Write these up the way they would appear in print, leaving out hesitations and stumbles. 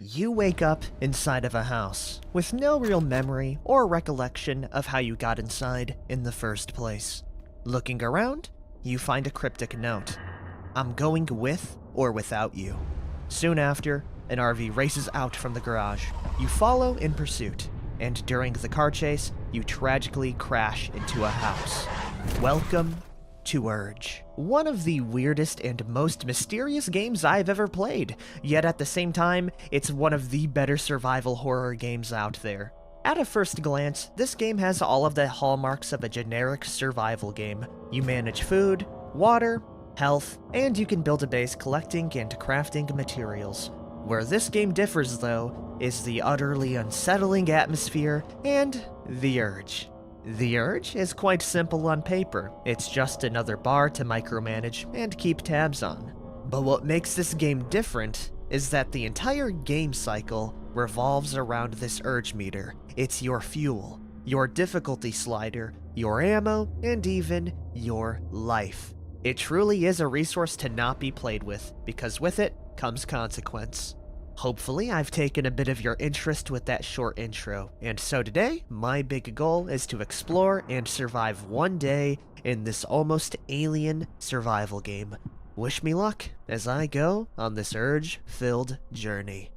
You wake up inside of a house with no real memory or recollection of how you got inside in the first place. Looking around, you find a cryptic note. I'm going with or without you. Soon after, an RV races out from the garage. You follow in pursuit, and during the car chase, you tragically crash into a house. Welcome to Urge. One of the weirdest and most mysterious games I've ever played, yet at the same time, it's one of the better survival horror games out there. At a first glance, this game has all of the hallmarks of a generic survival game. You manage food, water, health, and you can build a base collecting and crafting materials. Where this game differs, though, is the utterly unsettling atmosphere and the urge. The urge is quite simple on paper. It's just another bar to micromanage and keep tabs on. But what makes this game different is that the entire game cycle revolves around this urge meter. It's your fuel, your difficulty slider, your ammo, and even your life. It truly is a resource to not be played with, because with it comes consequence. Hopefully, I've taken a bit of your interest with that short intro, and so today, my big goal is to explore and survive one day in this almost alien survival game. Wish me luck as I go on this urge-filled journey.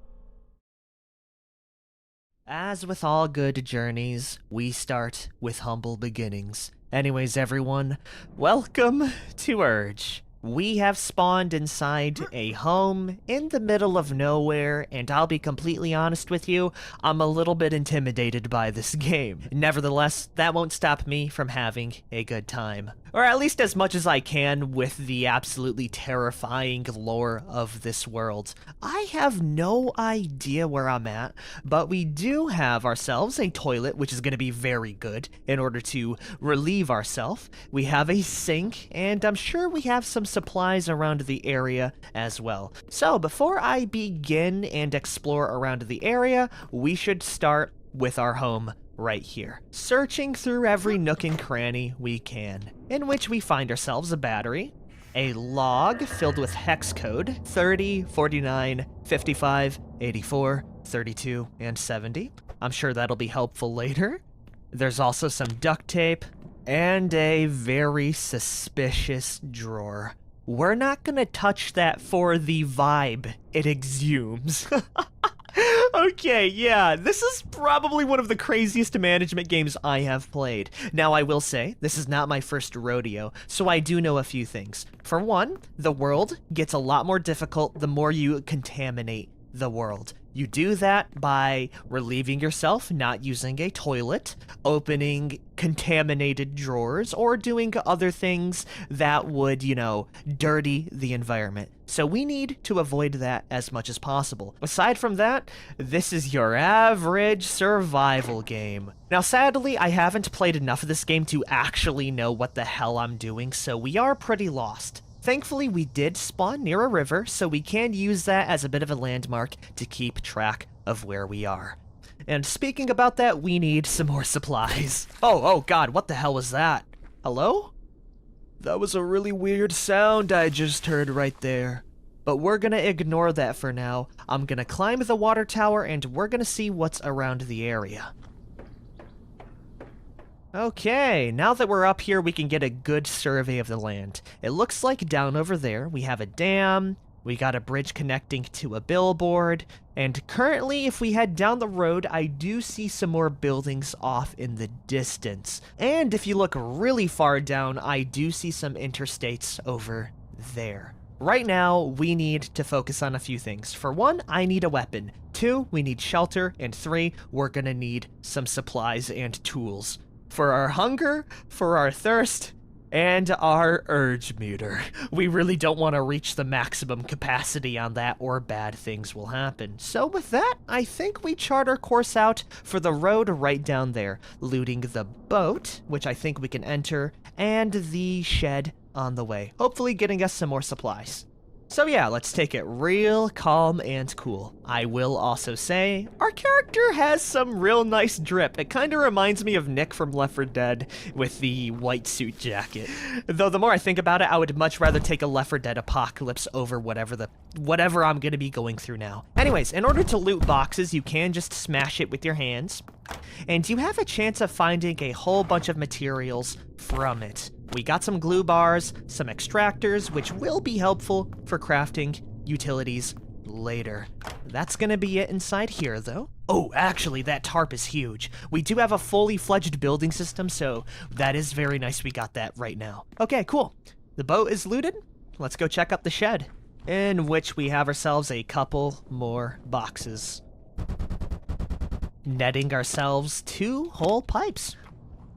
As with all good journeys, we start with humble beginnings. Anyways, everyone, welcome to Urge. We have spawned inside a home in the middle of nowhere, and I'll be completely honest with you, I'm a little bit intimidated by this game. Nevertheless, that won't stop me from having a good time. Or at least as much as I can with the absolutely terrifying lore of this world. I have no idea where I'm at, but we do have ourselves a toilet, which is going to be very good in order to relieve ourselves. We have a sink, and I'm sure we have some supplies around the area as well. So before I begin and explore around the area, we should start with our home right here, searching through every nook and cranny we can, in which we find ourselves a battery, a log filled with hex code 30, 49, 55, 84, 32, and 70. I'm sure that'll be helpful later. There's also some duct tape, and a very suspicious drawer. We're not gonna touch that for the vibe it exhumes. Okay, yeah, this is probably one of the craziest management games I have played. Now, I will say, this is not my first rodeo, so I do know a few things. For one, the world gets a lot more difficult the more you contaminate the world. You do that by relieving yourself, not using a toilet, opening contaminated drawers, or doing other things that would, dirty the environment. So we need to avoid that as much as possible. Aside from that, this is your average survival game. Now, sadly, I haven't played enough of this game to actually know what the hell I'm doing, so we are pretty lost. Thankfully, we did spawn near a river, so we can use that as a bit of a landmark to keep track of where we are. And speaking about that, we need some more supplies. Oh god, what the hell was that? Hello? That was a really weird sound I just heard right there. But we're gonna ignore that for now. I'm gonna climb the water tower and we're gonna see what's around the area. Okay, now that we're up here, we can get a good survey of the land. It looks like down over there, we have a dam, we got a bridge connecting to a billboard, and currently, if we head down the road, I do see some more buildings off in the distance. And if you look really far down, I do see some interstates over there. Right now, we need to focus on a few things. For one, I need a weapon. 2, we need shelter, and 3, we're gonna need some supplies and tools. For our hunger, for our thirst, and our urge meter. We really don't want to reach the maximum capacity on that or bad things will happen. So with that, I think we chart our course out for the road right down there, looting the boat, which I think we can enter, and the shed on the way, hopefully getting us some more supplies. So yeah, let's take it real calm and cool. I will also say, our character has some real nice drip. It kind of reminds me of Nick from Left 4 Dead with the white suit jacket. Though the more I think about it, I would much rather take a Left 4 Dead apocalypse over whatever I'm gonna be going through now. Anyways, in order to loot boxes, you can just smash it with your hands, and you have a chance of finding a whole bunch of materials from it. We got some glue bars, some extractors, which will be helpful for crafting utilities later. That's gonna be it inside here, though. Oh, actually, that tarp is huge. We do have a fully fledged building system, so that is very nice we got that right now. Okay, cool. The boat is looted. Let's go check out the shed, in which we have ourselves a couple more boxes. Netting ourselves 2 whole pipes.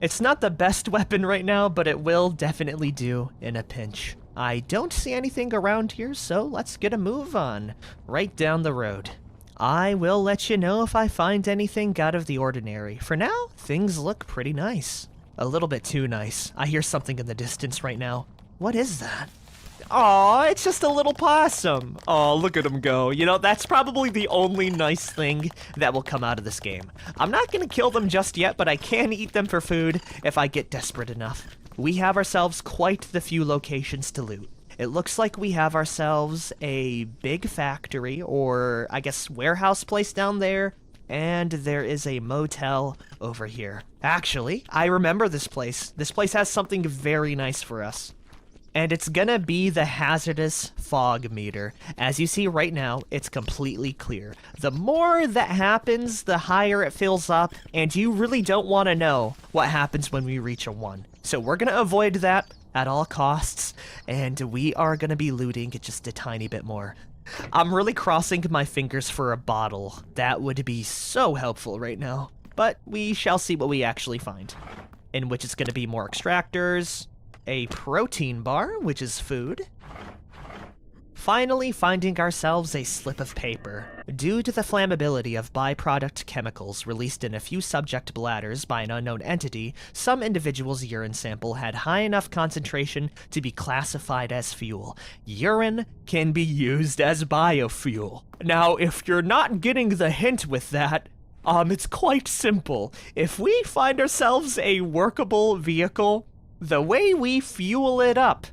It's not the best weapon right now, but it will definitely do in a pinch. I don't see anything around here, so let's get a move on. Right down the road. I will let you know if I find anything out of the ordinary. For now, things look pretty nice. A little bit too nice. I hear something in the distance right now. What is that? Aw, it's just a little possum. Aw, look at him go. You know, that's probably the only nice thing that will come out of this game. I'm not gonna kill them just yet, but I can eat them for food if I get desperate enough. We have ourselves quite the few locations to loot. It looks like we have ourselves a big factory, or I guess warehouse place down there, and there is a motel over here. Actually, I remember this place. This place has something very nice for us. And it's gonna be the hazardous fog meter. As you see right now, it's completely clear. The more that happens, the higher it fills up, and you really don't want to know what happens when we reach a 1. So we're gonna avoid that at all costs, and we are gonna be looting just a tiny bit more. I'm really crossing my fingers for a bottle. That would be so helpful right now. But we shall see what we actually find. In which it's gonna be more extractors, a protein bar, which is food. Finally finding ourselves a slip of paper. Due to the flammability of byproduct chemicals released in a few subject bladders by an unknown entity, some individuals' urine sample had high enough concentration to be classified as fuel. Urine can be used as biofuel. Now, if you're not getting the hint with that, it's quite simple. If we find ourselves a workable vehicle, the way we fuel it up,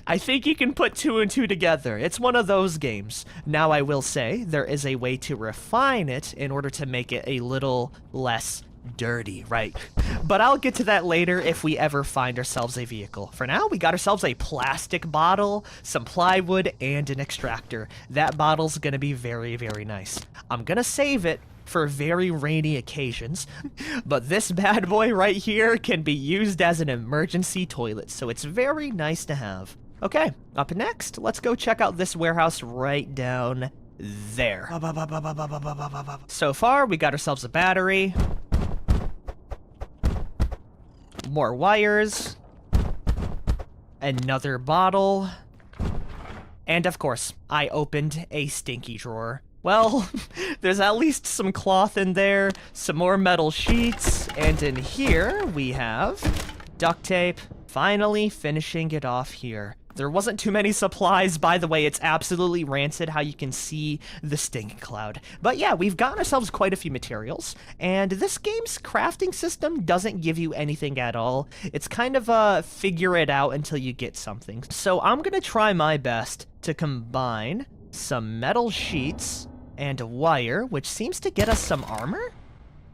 I think you can put 2 and 2 together. It's one of those games. Now I will say, there is a way to refine it in order to make it a little less dirty, right? But I'll get to that later if we ever find ourselves a vehicle. For now, we got ourselves a plastic bottle, some plywood, and an extractor. That bottle's gonna be very, very nice. I'm gonna save it for very rainy occasions, but this bad boy right here can be used as an emergency toilet, so it's very nice to have. Okay, up next, let's go check out this warehouse right down there. So far, we got ourselves a battery, more wires, another bottle, and of course, I opened a stinky drawer. Well, there's at least some cloth in there, some more metal sheets, and in here we have duct tape. Finally finishing it off here. There wasn't too many supplies. By the way, it's absolutely rancid how you can see the stink cloud. But yeah, we've gotten ourselves quite a few materials, and this game's crafting system doesn't give you anything at all. It's kind of a figure it out until you get something. So I'm gonna try my best to combine some metal sheets and a wire, which seems to get us some armor?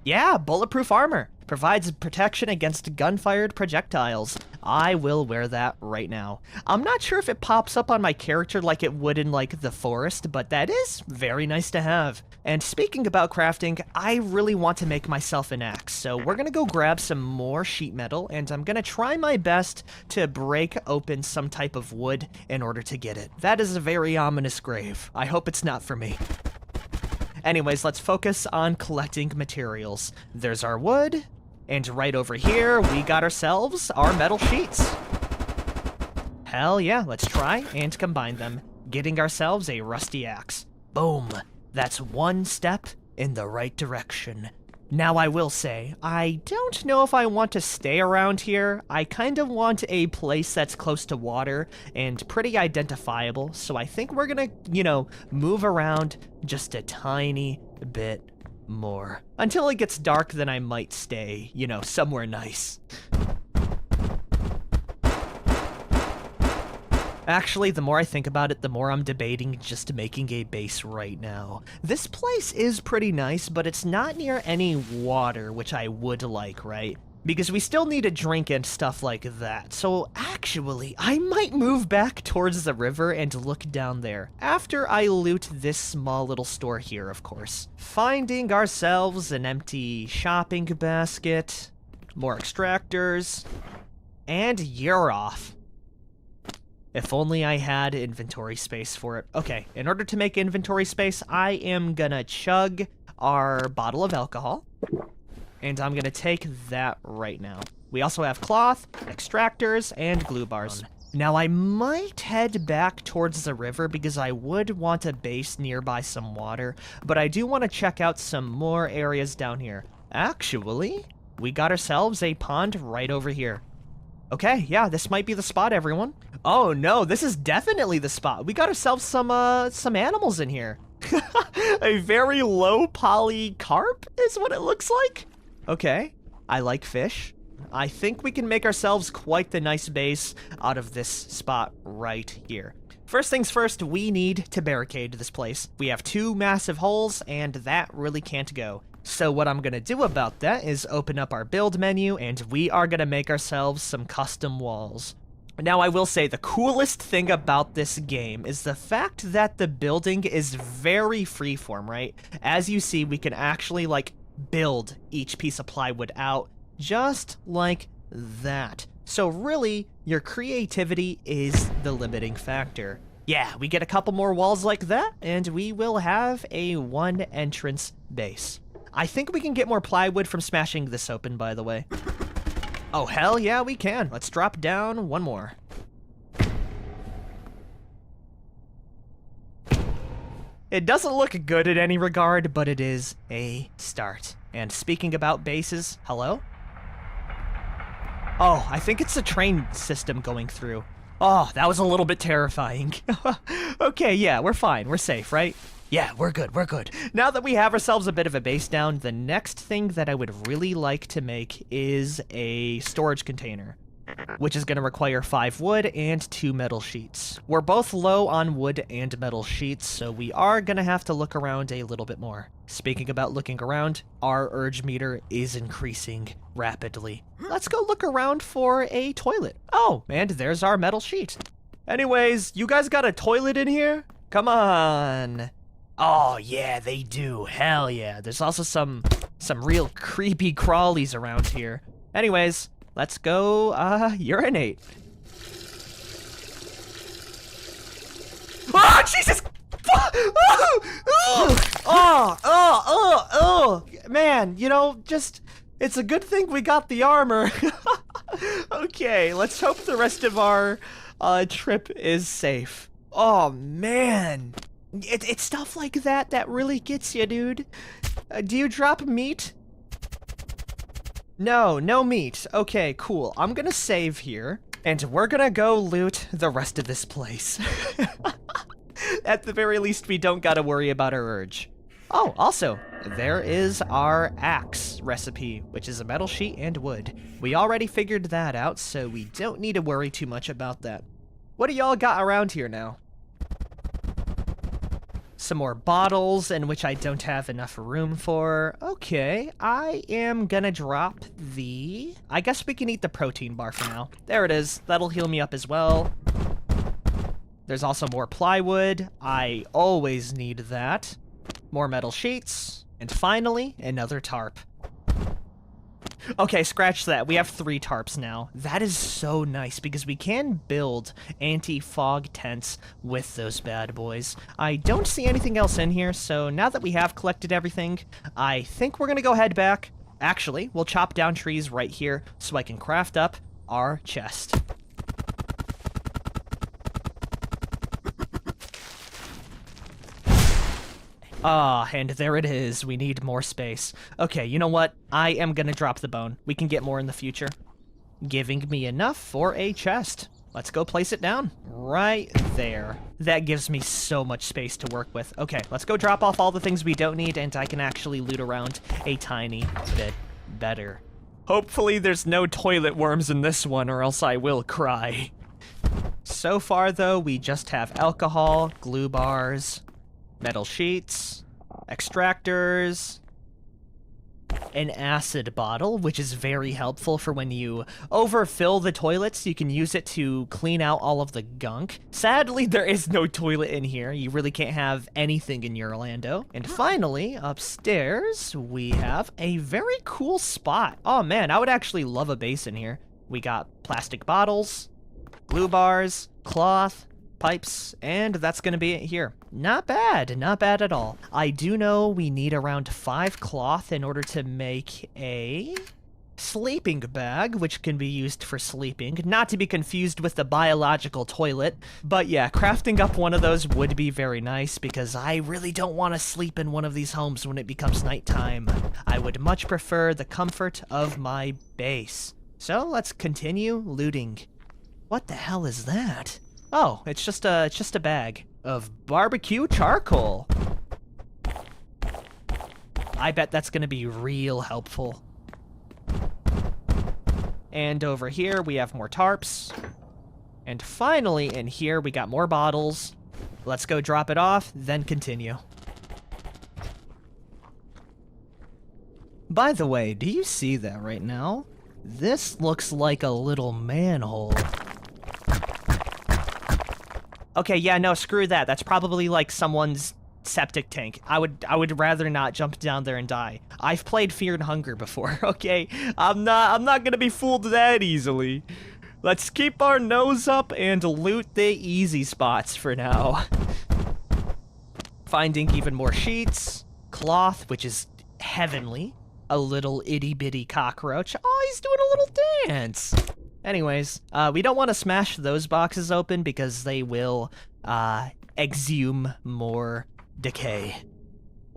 Yeah, bulletproof armor. Provides protection against gun-fired projectiles. I will wear that right now. I'm not sure if it pops up on my character like it would in, like, the forest, but that is very nice to have. And speaking about crafting, I really want to make myself an axe, so we're gonna go grab some more sheet metal, and I'm gonna try my best to break open some type of wood in order to get it. That is a very ominous grave. I hope it's not for me. Anyways, let's focus on collecting materials. There's our wood, and right over here, we got ourselves our metal sheets. Hell yeah, let's try and combine them, getting ourselves a rusty axe. Boom. That's one step in the right direction. Now I will say, I don't know if I want to stay around here. I kind of want a place that's close to water and pretty identifiable, so I think we're gonna, move around just a tiny bit more. Until it gets dark, then I might stay, somewhere nice. Actually, the more I think about it, the more I'm debating just making a base right now. This place is pretty nice, but it's not near any water, which I would like, right? Because we still need a drink and stuff like that. So actually, I might move back towards the river and look down there, after I loot this small little store here, of course. Finding ourselves an empty shopping basket, more extractors, and you're off. If only I had inventory space for it. Okay, in order to make inventory space, I am gonna chug our bottle of alcohol. And I'm gonna take that right now. We also have cloth, extractors, and glue bars. Now I might head back towards the river because I would want a base nearby some water, but I do want to check out some more areas down here. Actually, we got ourselves a pond right over here. Okay, yeah, this might be the spot, everyone. Oh no, this is definitely the spot. We got ourselves some animals in here. A very low poly carp is what it looks like. Okay, I like fish. I think we can make ourselves quite the nice base out of this spot right here. First things first, we need to barricade this place. We have 2 massive holes, and that really can't go. So what I'm gonna do about that is open up our build menu, and we are gonna make ourselves some custom walls. Now I will say the coolest thing about this game is the fact that the building is very freeform, right? As you see, we can actually build each piece of plywood out just like that. So really, your creativity is the limiting factor. Yeah, we get a couple more walls like that, and we will have a 1 entrance base. I think we can get more plywood from smashing this open, by the way. Oh, hell yeah, we can. Let's drop down 1 more. It doesn't look good in any regard, but it is a start. And speaking about bases, hello? Oh, I think it's a train system going through. Oh, that was a little bit terrifying. Okay, yeah, we're fine. We're safe, right? Yeah, we're good, we're good. Now that we have ourselves a bit of a base down, the next thing that I would really like to make is a storage container, which is going to require 5 wood and 2 metal sheets. We're both low on wood and metal sheets, so we are going to have to look around a little bit more. Speaking about looking around, our urge meter is increasing rapidly. Let's go look around for a toilet. Oh, and there's our metal sheet. Anyways, you guys got a toilet in here? Come on. Oh, yeah, they do. Hell yeah. There's also some real creepy crawlies around here. Anyways, let's go, urinate. Oh, Jesus! Man, it's a good thing we got the armor. Okay, let's hope the rest of our trip is safe. Oh, man. It's stuff like that really gets you, dude. Do you drop meat? No meat. Okay, cool. I'm gonna save here, and we're gonna go loot the rest of this place. At the very least, we don't gotta worry about our urge. Oh, also, there is our axe recipe, which is a metal sheet and wood. We already figured that out, so we don't need to worry too much about that. What do y'all got around here now? Some more bottles, in which I don't have enough room for. Okay, I am gonna drop the... I guess we can eat the protein bar for now. There it is. That'll heal me up as well. There's also more plywood. I always need that. More metal sheets. And finally, another tarp. Okay, scratch that. We have 3 tarps now. That is so nice because we can build anti-fog tents with those bad boys. I don't see anything else in here, so now that we have collected everything, I think we're gonna go head back. Actually, we'll chop down trees right here so I can craft up our chest. Ah, and there it is. We need more space. Okay, you know what? I am gonna drop the bone. We can get more in the future. Giving me enough for a chest. Let's go place it down. Right there. That gives me so much space to work with. Okay, let's go drop off all the things we don't need, and I can actually loot around a tiny bit better. Hopefully there's no toilet worms in this one, or else I will cry. So far, though, we just have alcohol, glue bars, metal sheets, extractors, an acid bottle, which is very helpful for when you overfill the toilets. You can use it to clean out all of the gunk. Sadly, there is no toilet in here. You really can't have anything in your Orlando. And finally, upstairs, we have a very cool spot. Oh man, I would actually love a base in here. We got plastic bottles, glue bars, cloth, pipes, and that's gonna be it here. Not bad at all. I do know we need around 5 cloth in order to make a sleeping bag, which can be used for sleeping, not to be confused with the biological toilet. But yeah, crafting up one of those would be very nice, because I really don't want to sleep in one of these homes when it becomes nighttime. I would much prefer the comfort of my base. So let's continue looting. What the hell is that? Oh, it's just a bag of barbecue charcoal. I bet that's gonna be real helpful. And over here we have more tarps. And finally in here we got more bottles. Let's go drop it off, then continue. By the way, do you see that right now? This looks like a little manhole. Okay, yeah, no, screw that. That's probably like someone's septic tank. I would rather not jump down there and die. I've played Fear and Hunger before, okay? I'm not gonna be fooled that easily. Let's keep our nose up and loot the easy spots for now. Finding even more sheets, cloth, which is heavenly, a little itty-bitty cockroach. Oh, he's doing a little dance. Anyways, we don't want to smash those boxes open because they will exhume more decay.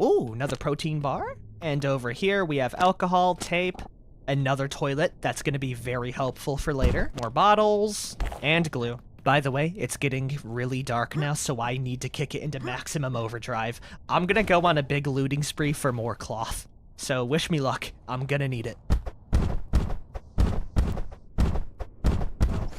Ooh, another protein bar. And over here we have alcohol, tape, another toilet. That's going to be very helpful for later. More bottles, and glue. By the way, it's getting really dark now, so I need to kick it into maximum overdrive. I'm going to go on a big looting spree for more cloth. So wish me luck. I'm going to need it.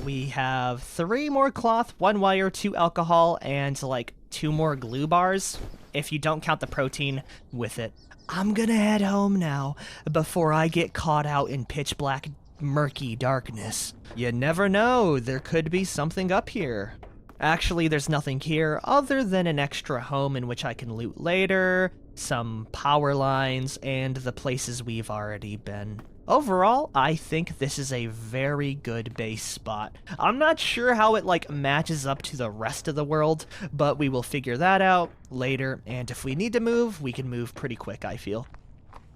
We have 3 more cloth, 1 wire, 2 alcohol, and like 2 more glue bars, if you don't count the protein with it. I'm gonna head home now, before I get caught out in pitch black, murky darkness. You never know, there could be something up here. Actually, there's nothing here other than an extra home in which I can loot later, some power lines, and the places we've already been. Overall, I think this is a very good base spot. I'm not sure how it like matches up to the rest of the world, but we will figure that out later, and if we need to move, we can move pretty quick, I feel.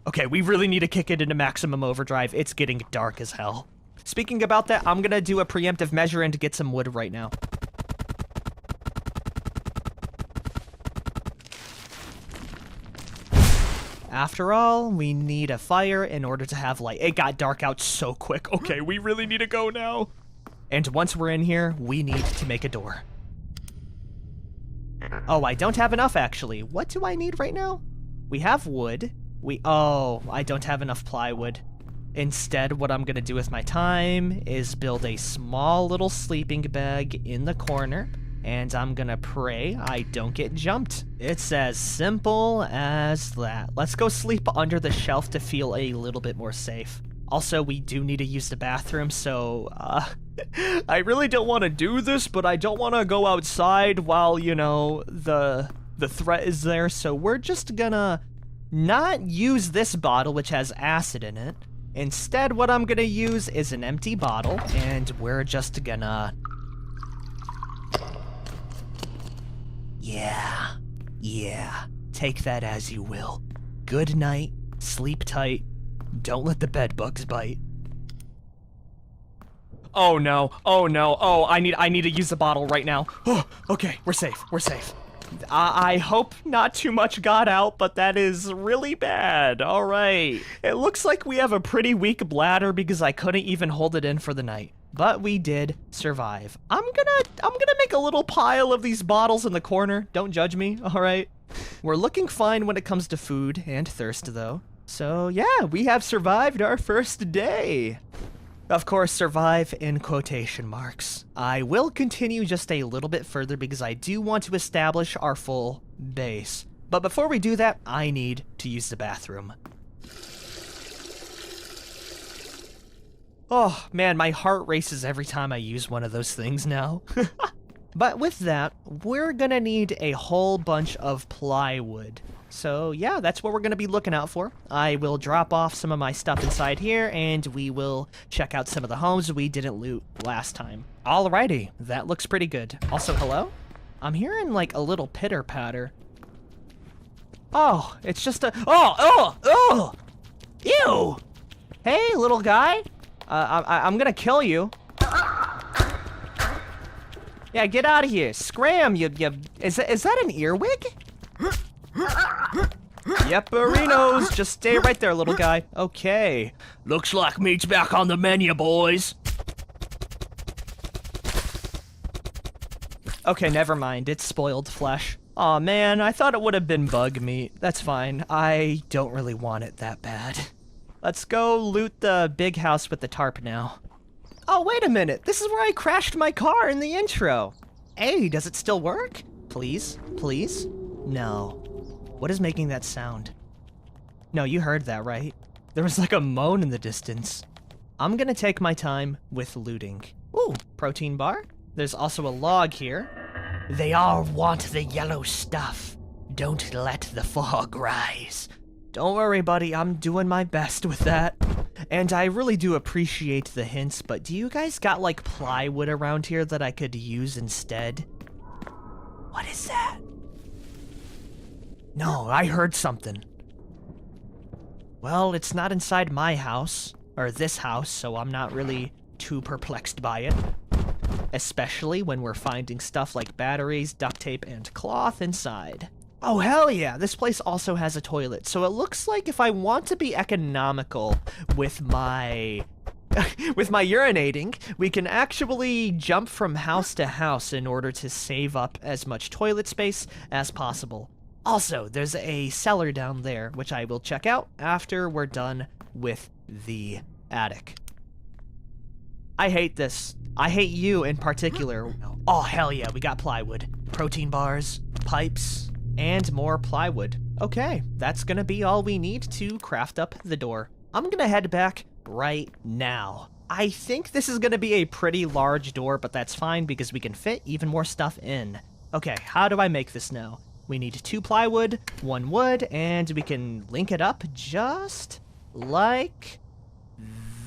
Okay, we really need to kick it into maximum overdrive. It's getting dark as hell. Speaking about that, I'm gonna do a preemptive measure and get some wood right now. After all, we need a fire in order to have light. It got dark out so quick. Okay, we really need to go now. And once we're in here, we need to make a door. Oh, I don't have enough, actually. What do I need right now? We have wood. Oh, I don't have enough plywood. Instead, what I'm gonna do with my time is build a small little sleeping bag in the corner, and I'm gonna pray I don't get jumped. It's as simple as that. Let's go sleep under the shelf to feel a little bit more safe. Also, we do need to use the bathroom, so, I really don't want to do this, but I don't want to go outside while, you know, the threat is there, so we're just gonna not use this bottle, which has acid in it. Instead, what I'm gonna use is an empty bottle, and we're just gonna... Yeah, take that as you will. Good night, sleep tight, don't let the bed bugs bite. Oh no, oh, I need to use the bottle right now. Oh, okay, we're safe. I hope not too much got out, but that is really bad. All right. It looks like we have a pretty weak bladder because I couldn't even hold it in for the night. But we did survive. I'm gonna make a little pile of these bottles in the corner. Don't judge me, all right? We're looking fine when it comes to food and thirst, though. So yeah, we have survived our first day. Of course, survive in quotation marks. I will continue just a little bit further because I do want to establish our full base. But before we do that, I need to use the bathroom. Oh man, my heart races every time I use one of those things now. But with that, we're gonna need a whole bunch of plywood. So yeah, that's what we're gonna be looking out for. I will drop off some of my stuff inside here, and we will check out some of the homes we didn't loot last time. Alrighty, that looks pretty good. Also, hello? I'm hearing like a little pitter patter. Oh, it's just a, oh, ew! Hey, little guy, I'm gonna kill you. Yeah, get out of here. Scram, is that an earwig? Yeperinos, just stay right there, little guy. Okay. Looks like meat's back on the menu, boys. Okay, never mind. It's spoiled flesh. Aw, man, I thought it would have been bug meat. That's fine. I don't really want it that bad. Let's go loot the big house with the tarp now. Oh, wait a minute. This is where I crashed my car in the intro. Hey, does it still work? Please? Please? No. What is making that sound? No, you heard that, right? There was like a moan in the distance. I'm gonna take my time with looting. Ooh, protein bar. There's also a log here. They all want the yellow stuff. Don't let the fog rise. Don't worry, buddy. I'm doing my best with that. And I really do appreciate the hints, but do you guys got like plywood around here that I could use instead? What is that? No, I heard something. Well, it's not inside my house, or this house, so I'm not really too perplexed by it. Especially when we're finding stuff like batteries, duct tape, and cloth inside. Oh, hell yeah, this place also has a toilet, so it looks like if I want to be economical with my urinating, we can actually jump from house to house in order to save up as much toilet space as possible. Also, there's a cellar down there, which I will check out after we're done with the attic. I hate this. I hate you in particular. Oh, hell yeah, we got plywood. Protein bars, pipes, and more plywood. Okay, that's gonna be all we need to craft up the door. I'm gonna head back right now. I think this is gonna be a pretty large door, but that's fine because we can fit even more stuff in. Okay, how do I make this now? We need 2 plywood, 1 wood, and we can link it up just like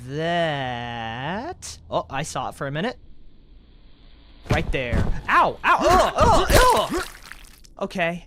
that. Oh, I saw it for a minute. Right there. Ow! Ow! Okay.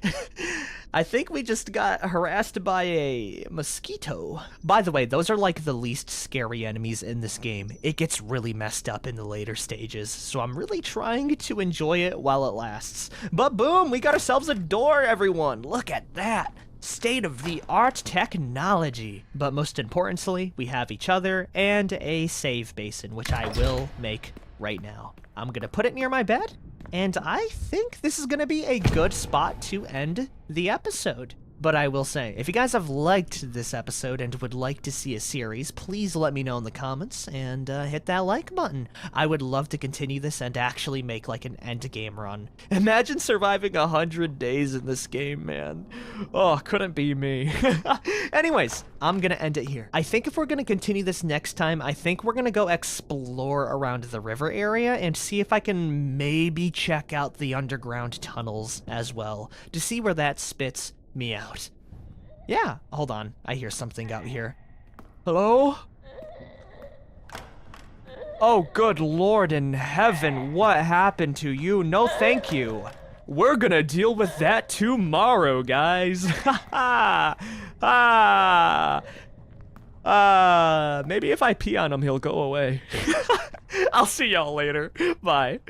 I think we just got harassed by a mosquito. By the way, those are like the least scary enemies in this game. It gets really messed up in the later stages, so I'm really trying to enjoy it while it lasts. But boom, we got ourselves a door, everyone. Look at that. State-of-the-art technology. But most importantly, we have each other and a save basin, which I will make right now. I'm gonna put it near my bed, and I think this is gonna be a good spot to end the episode. But I will say, if you guys have liked this episode and would like to see a series, please let me know in the comments and hit that like button. I would love to continue this and actually make like an end game run. Imagine surviving 100 days in this game, man. Oh, couldn't be me. Anyways, I'm gonna end it here. I think if we're gonna continue this next time, I think we're gonna go explore around the river area and see if I can maybe check out the underground tunnels as well to see where that spits me out. Yeah, hold on. I hear something out here. Hello? Oh, good Lord in heaven, what happened to you? No, thank you. We're gonna deal with that tomorrow, guys. Maybe if I pee on him, he'll go away. I'll see y'all later. Bye.